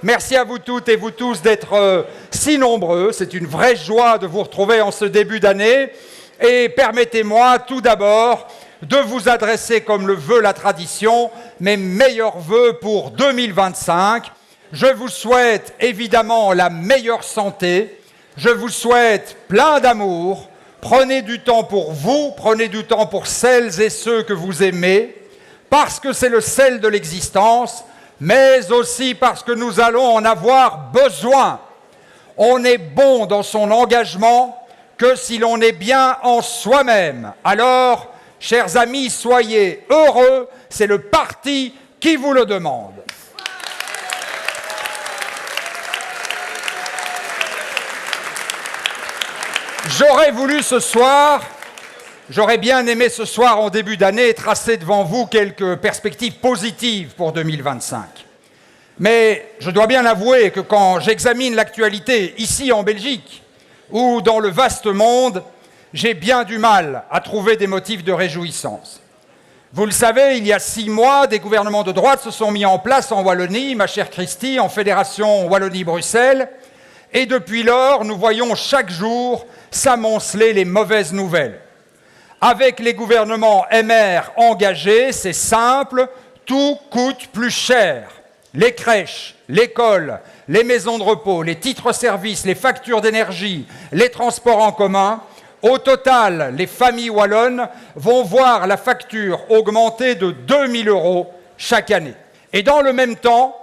Merci à vous toutes et vous tous d'être si nombreux. C'est une vraie joie de vous retrouver en ce début d'année. Et permettez-moi tout d'abord de vous adresser, comme le veut la tradition, mes meilleurs vœux pour 2025. Je vous souhaite évidemment la meilleure santé. Je vous souhaite plein d'amour. Prenez du temps pour vous, prenez du temps pour celles et ceux que vous aimez, parce que c'est le sel de l'existence, mais aussi parce que nous allons en avoir besoin. On est bon dans son engagement que si l'on est bien en soi-même. Alors, chers amis, soyez heureux, c'est le parti qui vous le demande. J'aurais bien aimé ce soir, en début d'année, tracer devant vous quelques perspectives positives pour 2025. Mais je dois bien avouer que quand j'examine l'actualité ici en Belgique ou dans le vaste monde, j'ai bien du mal à trouver des motifs de réjouissance. Vous le savez, il y a 6 mois, des gouvernements de droite se sont mis en place en Wallonie, ma chère Christy, en Fédération Wallonie-Bruxelles, et depuis lors, nous voyons chaque jour s'amonceler les mauvaises nouvelles. Avec les gouvernements MR engagés, c'est simple, tout coûte plus cher. Les crèches, l'école, les maisons de repos, les titres-services, les factures d'énergie, les transports en commun. Au total, les familles wallonnes vont voir la facture augmenter de 2 000 € chaque année. Et dans le même temps,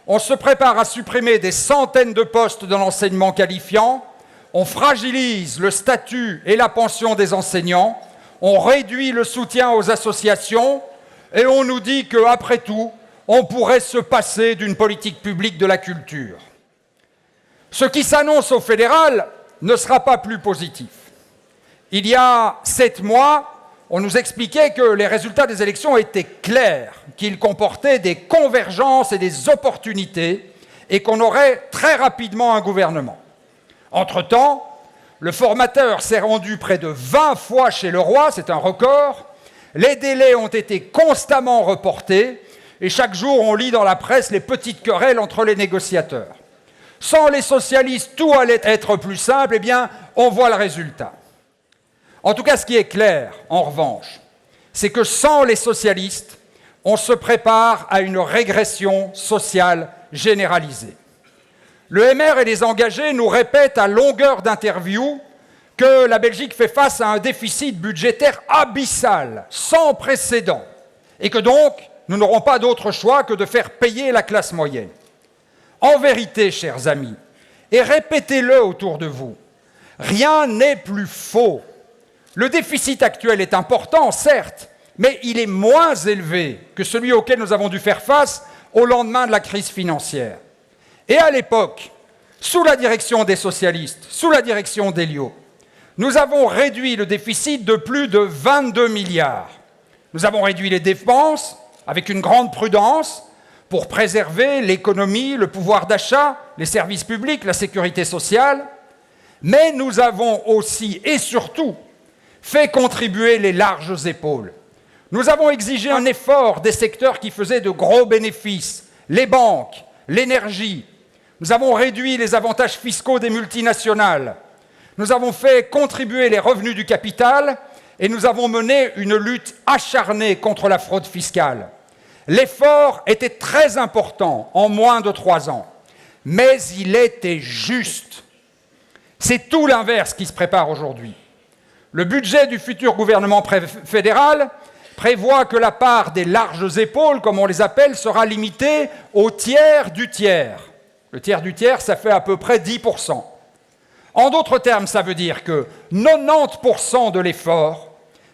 on se prépare à supprimer des centaines de postes dans l'enseignement qualifiant, on fragilise le statut et la pension des enseignants, on réduit le soutien aux associations et on nous dit qu'après tout, on pourrait se passer d'une politique publique de la culture. Ce qui s'annonce au fédéral ne sera pas plus positif. Il y a 7 mois, on nous expliquait que les résultats des élections étaient clairs, qu'ils comportaient des convergences et des opportunités et qu'on aurait très rapidement un gouvernement. Entre-temps, le formateur s'est rendu près de 20 fois chez le roi, c'est un record. Les délais ont été constamment reportés et chaque jour on lit dans la presse les petites querelles entre les négociateurs. Sans les socialistes, tout allait être plus simple, eh bien, on voit le résultat. En tout cas, ce qui est clair, en revanche, c'est que sans les socialistes, on se prépare à une régression sociale généralisée. Le MR et les engagés nous répètent à longueur d'interviews que la Belgique fait face à un déficit budgétaire abyssal, sans précédent, et que donc, nous n'aurons pas d'autre choix que de faire payer la classe moyenne. En vérité, chers amis, et répétez-le autour de vous, rien n'est plus faux. Le déficit actuel est important, certes, mais il est moins élevé que celui auquel nous avons dû faire face au lendemain de la crise financière. Et à l'époque, sous la direction des socialistes, sous la direction d'Elliot, nous avons réduit le déficit de plus de 22 milliards. Nous avons réduit les dépenses avec une grande prudence pour préserver l'économie, le pouvoir d'achat, les services publics, la sécurité sociale. Mais nous avons aussi et surtout fait contribuer les larges épaules. Nous avons exigé un effort des secteurs qui faisaient de gros bénéfices, les banques, l'énergie. Nous avons réduit les avantages fiscaux des multinationales. Nous avons fait contribuer les revenus du capital et nous avons mené une lutte acharnée contre la fraude fiscale. L'effort était très important en moins de 3 ans, mais il était juste. C'est tout l'inverse qui se prépare aujourd'hui. Le budget du futur gouvernement fédéral prévoit que la part des larges épaules, comme on les appelle, sera limitée au tiers du tiers. Le tiers du tiers, ça fait à peu près 10%. En d'autres termes, ça veut dire que 90% de l'effort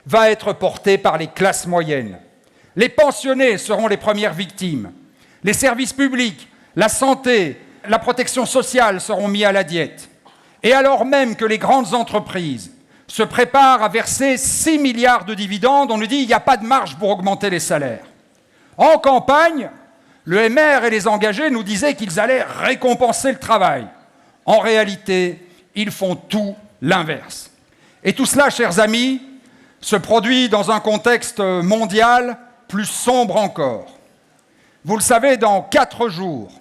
va être porté par les classes moyennes. Les pensionnés seront les premières victimes. Les services publics, la santé, la protection sociale seront mis à la diète. Et alors même que les grandes entreprises se préparent à verser 6 milliards de dividendes, on nous dit qu'il n'y a pas de marge pour augmenter les salaires. En campagne, le MR et les engagés nous disaient qu'ils allaient récompenser le travail. En réalité, ils font tout l'inverse. Et tout cela, chers amis, se produit dans un contexte mondial plus sombre encore. Vous le savez, dans 4 jours,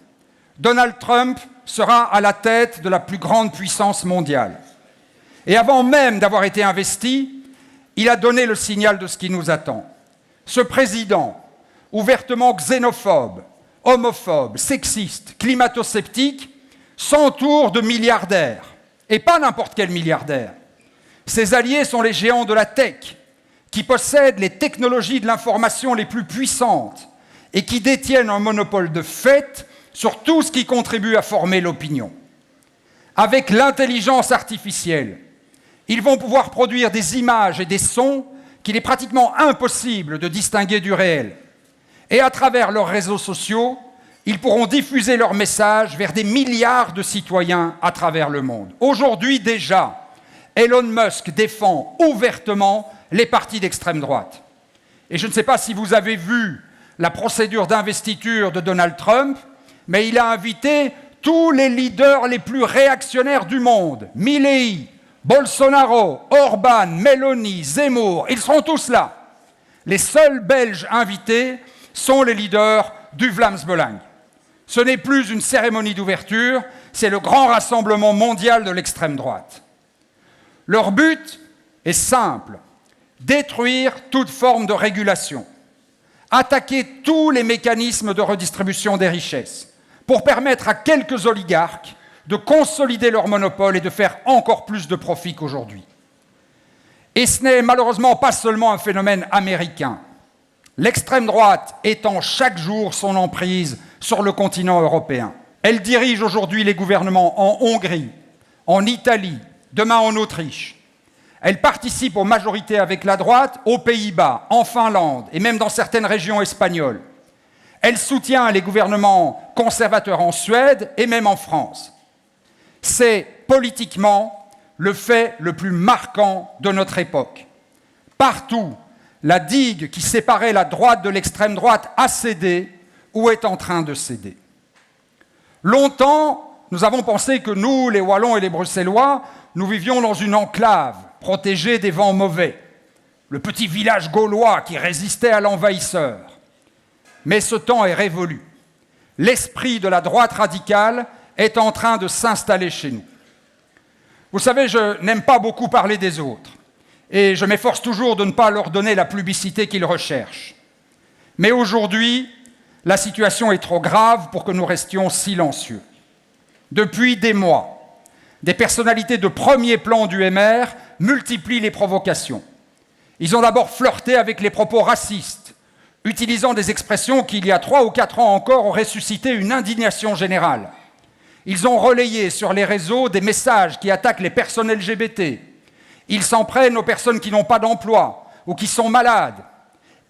Donald Trump sera à la tête de la plus grande puissance mondiale. Et avant même d'avoir été investi, il a donné le signal de ce qui nous attend. Ce président, ouvertement xénophobe, homophobe, sexiste, climato-sceptique, s'entoure de milliardaires, et pas n'importe quel milliardaire. Ses alliés sont les géants de la tech, qui possèdent les technologies de l'information les plus puissantes et qui détiennent un monopole de fait sur tout ce qui contribue à former l'opinion. Avec l'intelligence artificielle, ils vont pouvoir produire des images et des sons qu'il est pratiquement impossible de distinguer du réel. Et à travers leurs réseaux sociaux, ils pourront diffuser leurs messages vers des milliards de citoyens à travers le monde. Aujourd'hui déjà, Elon Musk défend ouvertement les partis d'extrême droite. Et je ne sais pas si vous avez vu la procédure d'investiture de Donald Trump, mais il a invité tous les leaders les plus réactionnaires du monde. Milley, Bolsonaro, Orban, Meloni, Zemmour, ils seront tous là. Les seuls Belges invités sont les leaders du Vlaams Belang. Ce n'est plus une cérémonie d'ouverture, c'est le grand rassemblement mondial de l'extrême droite. Leur but est simple, détruire toute forme de régulation, attaquer tous les mécanismes de redistribution des richesses pour permettre à quelques oligarques de consolider leur monopole et de faire encore plus de profit qu'aujourd'hui. Et ce n'est malheureusement pas seulement un phénomène américain. L'extrême droite étend chaque jour son emprise sur le continent européen. Elle dirige aujourd'hui les gouvernements en Hongrie, en Italie, demain en Autriche. Elle participe aux majorités avec la droite aux Pays-Bas, en Finlande et même dans certaines régions espagnoles. Elle soutient les gouvernements conservateurs en Suède et même en France. C'est politiquement le fait le plus marquant de notre époque. Partout, la digue qui séparait la droite de l'extrême droite a cédé ou est en train de céder. Longtemps, nous avons pensé que nous, les Wallons et les Bruxellois, nous vivions dans une enclave protégée des vents mauvais, le petit village gaulois qui résistait à l'envahisseur. Mais ce temps est révolu. L'esprit de la droite radicale est en train de s'installer chez nous. Vous savez, je n'aime pas beaucoup parler des autres, et je m'efforce toujours de ne pas leur donner la publicité qu'ils recherchent. Mais aujourd'hui, la situation est trop grave pour que nous restions silencieux. Depuis des mois, des personnalités de premier plan du MR multiplient les provocations. Ils ont d'abord flirté avec les propos racistes, utilisant des expressions qui, il y a 3 ou 4 ans encore, auraient suscité une indignation générale. Ils ont relayé sur les réseaux des messages qui attaquent les personnes LGBT. Ils s'en prennent aux personnes qui n'ont pas d'emploi ou qui sont malades.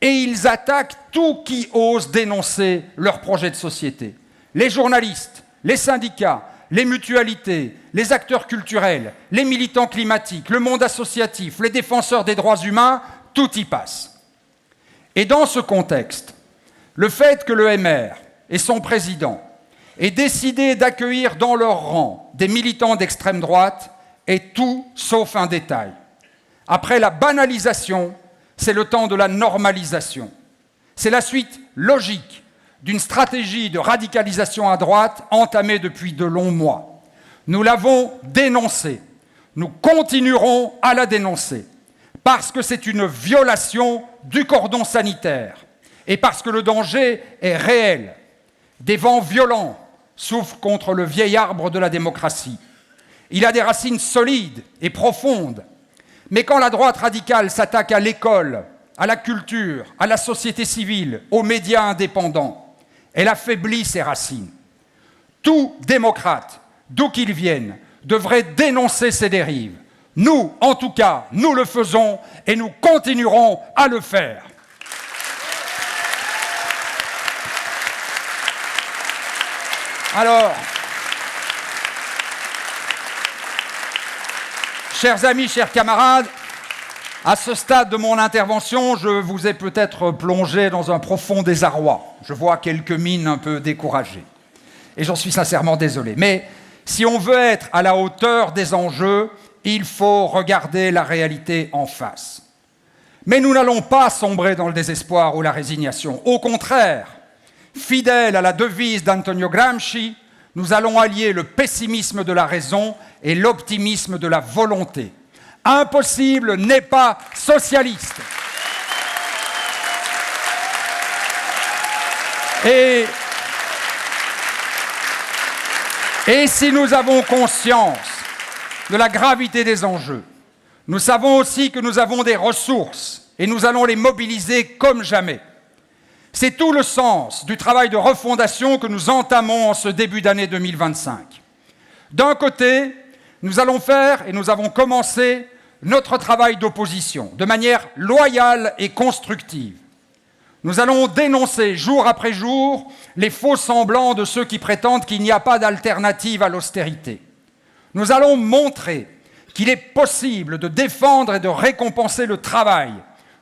Et ils attaquent tout qui ose dénoncer leur projet de société. Les journalistes, les syndicats, les mutualités, les acteurs culturels, les militants climatiques, le monde associatif, les défenseurs des droits humains, tout y passe. Et dans ce contexte, le fait que le MR et son président aient décidé d'accueillir dans leur rang des militants d'extrême droite est tout sauf un détail. Après la banalisation, c'est le temps de la normalisation. C'est la suite logique d'une stratégie de radicalisation à droite entamée depuis de longs mois. Nous l'avons dénoncée. Nous continuerons à la dénoncer parce que c'est une violation du cordon sanitaire et parce que le danger est réel. Des vents violents soufflent contre le vieil arbre de la démocratie. Il a des racines solides et profondes. Mais quand la droite radicale s'attaque à l'école, à la culture, à la société civile, aux médias indépendants, elle affaiblit ses racines. Tout démocrate, d'où qu'il vienne, devrait dénoncer ces dérives. Nous, en tout cas, nous le faisons et nous continuerons à le faire. Alors, chers amis, chers camarades, à ce stade de mon intervention, je vous ai peut-être plongé dans un profond désarroi. Je vois quelques mines un peu découragées. Et j'en suis sincèrement désolé. Mais si on veut être à la hauteur des enjeux, il faut regarder la réalité en face. Mais nous n'allons pas sombrer dans le désespoir ou la résignation. Au contraire, fidèles à la devise d'Antonio Gramsci, nous allons allier le pessimisme de la raison et l'optimisme de la volonté. Impossible n'est pas socialiste. Et si nous avons conscience de la gravité des enjeux, nous savons aussi que nous avons des ressources et nous allons les mobiliser comme jamais. C'est tout le sens du travail de refondation que nous entamons en ce début d'année 2025. D'un côté, nous allons faire, et nous avons commencé, notre travail d'opposition, de manière loyale et constructive. Nous allons dénoncer jour après jour les faux semblants de ceux qui prétendent qu'il n'y a pas d'alternative à l'austérité. Nous allons montrer qu'il est possible de défendre et de récompenser le travail,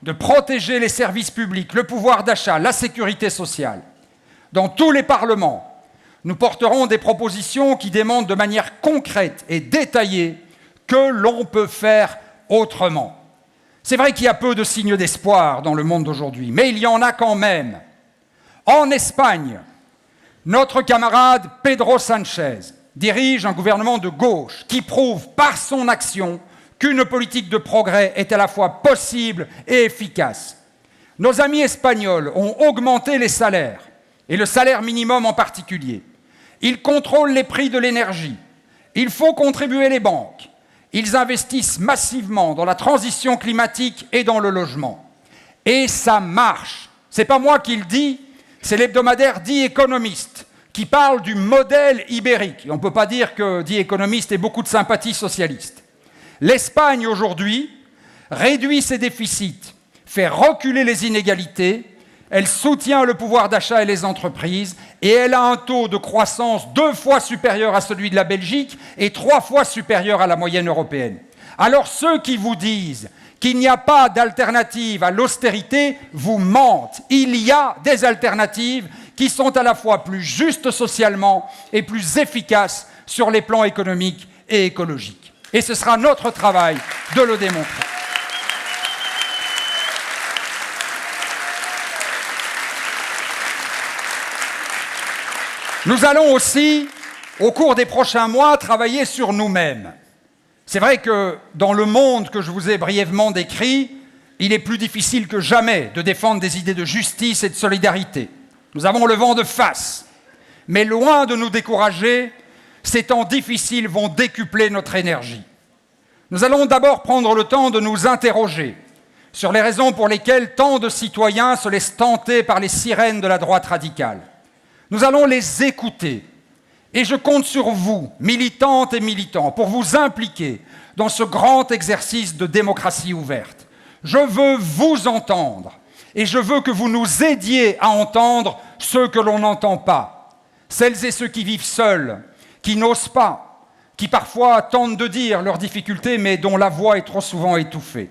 de protéger les services publics, le pouvoir d'achat, la sécurité sociale. Dans tous les parlements, nous porterons des propositions qui démontrent de manière concrète et détaillée que l'on peut faire autrement. C'est vrai qu'il y a peu de signes d'espoir dans le monde d'aujourd'hui, mais il y en a quand même. En Espagne, notre camarade Pedro Sánchez dirige un gouvernement de gauche qui prouve par son action qu'une politique de progrès est à la fois possible et efficace. Nos amis espagnols ont augmenté les salaires, et le salaire minimum en particulier. Ils contrôlent les prix de l'énergie. Il faut contribuer les banques. Ils investissent massivement dans la transition climatique et dans le logement. Et ça marche. Ce n'est pas moi qui le dis, c'est l'hebdomadaire The Economist qui parle du modèle ibérique. Et on ne peut pas dire que The Economist ait beaucoup de sympathie socialiste. L'Espagne, aujourd'hui, réduit ses déficits, fait reculer les inégalités, elle soutient le pouvoir d'achat et les entreprises, et elle a un taux de croissance 2 fois supérieur à celui de la Belgique et 3 fois supérieur à la moyenne européenne. Alors ceux qui vous disent qu'il n'y a pas d'alternative à l'austérité vous mentent. Il y a des alternatives qui sont à la fois plus justes socialement et plus efficaces sur les plans économiques et écologiques. Et ce sera notre travail de le démontrer. Nous allons aussi, au cours des prochains mois, travailler sur nous-mêmes. C'est vrai que dans le monde que je vous ai brièvement décrit, il est plus difficile que jamais de défendre des idées de justice et de solidarité. Nous avons le vent de face. Mais loin de nous décourager, ces temps difficiles vont décupler notre énergie. Nous allons d'abord prendre le temps de nous interroger sur les raisons pour lesquelles tant de citoyens se laissent tenter par les sirènes de la droite radicale. Nous allons les écouter. Et je compte sur vous, militantes et militants, pour vous impliquer dans ce grand exercice de démocratie ouverte. Je veux vous entendre et je veux que vous nous aidiez à entendre ceux que l'on n'entend pas. Celles et ceux qui vivent seuls, qui n'osent pas, qui parfois tentent de dire leurs difficultés mais dont la voix est trop souvent étouffée.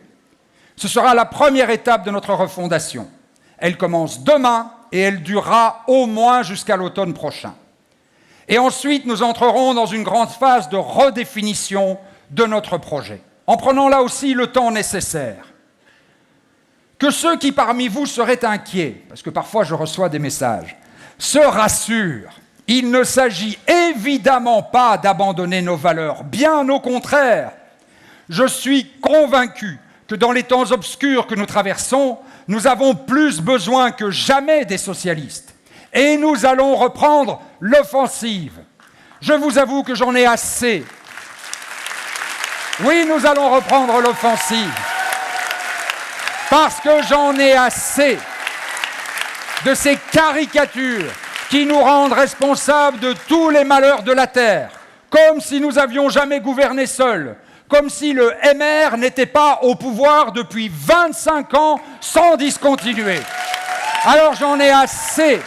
Ce sera la première étape de notre refondation. Elle commence demain et elle durera au moins jusqu'à l'automne prochain. Et ensuite, nous entrerons dans une grande phase de redéfinition de notre projet, en prenant là aussi le temps nécessaire. Que ceux qui parmi vous seraient inquiets, parce que parfois je reçois des messages, se rassurent. Il ne s'agit évidemment pas d'abandonner nos valeurs, bien au contraire. Je suis convaincu que dans les temps obscurs que nous traversons, nous avons plus besoin que jamais des socialistes. Et nous allons reprendre l'offensive. Je vous avoue que j'en ai assez. Oui, nous allons reprendre l'offensive. Parce que j'en ai assez de ces caricatures qui nous rendent responsables de tous les malheurs de la Terre, comme si nous n'avions jamais gouverné seuls, comme si le MR n'était pas au pouvoir depuis 25 ans sans discontinuer. Alors j'en ai assez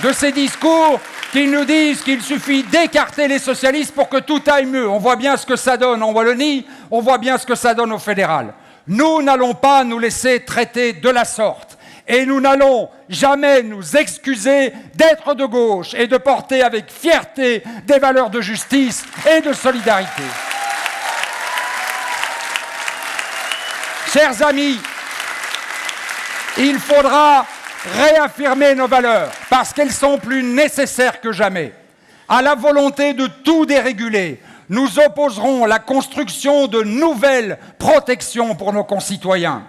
de ces discours qui nous disent qu'il suffit d'écarter les socialistes pour que tout aille mieux. On voit bien ce que ça donne en Wallonie, on voit bien ce que ça donne au fédéral. Nous n'allons pas nous laisser traiter de la sorte. Et nous n'allons jamais nous excuser d'être de gauche et de porter avec fierté des valeurs de justice et de solidarité. Chers amis, il faudra réaffirmer nos valeurs parce qu'elles sont plus nécessaires que jamais. À la volonté de tout déréguler, nous opposerons la construction de nouvelles protections pour nos concitoyens.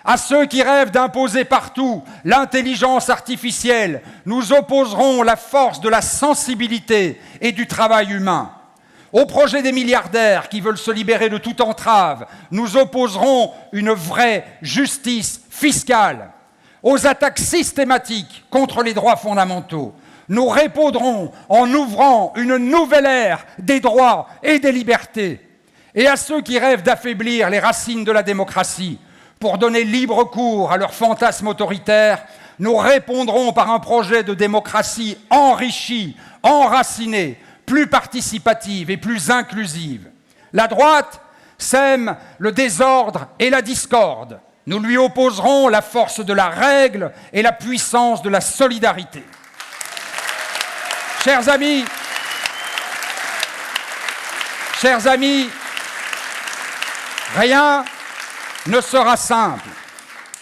À ceux qui rêvent d'imposer partout l'intelligence artificielle, nous opposerons la force de la sensibilité et du travail humain. Au projet des milliardaires qui veulent se libérer de toute entrave, nous opposerons une vraie justice fiscale. Aux attaques systématiques contre les droits fondamentaux, nous répondrons en ouvrant une nouvelle ère des droits et des libertés. Et à ceux qui rêvent d'affaiblir les racines de la démocratie, pour donner libre cours à leurs fantasmes autoritaires, nous répondrons par un projet de démocratie enrichie, enracinée, plus participative et plus inclusive. La droite sème le désordre et la discorde. Nous lui opposerons la force de la règle et la puissance de la solidarité. Chers amis, rien ne sera simple.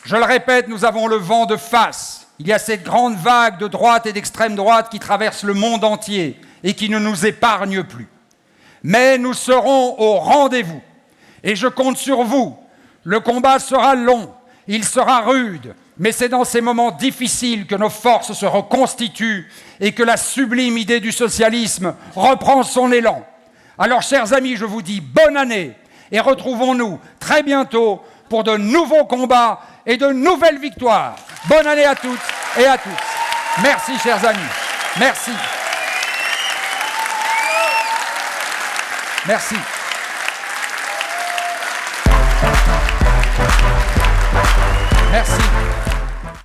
Je le répète, nous avons le vent de face. Il y a cette grande vague de droite et d'extrême droite qui traverse le monde entier et qui ne nous épargne plus. Mais nous serons au rendez-vous. Et je compte sur vous. Le combat sera long, il sera rude, mais c'est dans ces moments difficiles que nos forces se reconstituent et que la sublime idée du socialisme reprend son élan. Alors, chers amis, je vous dis bonne année et retrouvons-nous très bientôt pour de nouveaux combats et de nouvelles victoires. Bonne année à toutes et à tous. Merci, chers amis. Merci. Merci. Merci.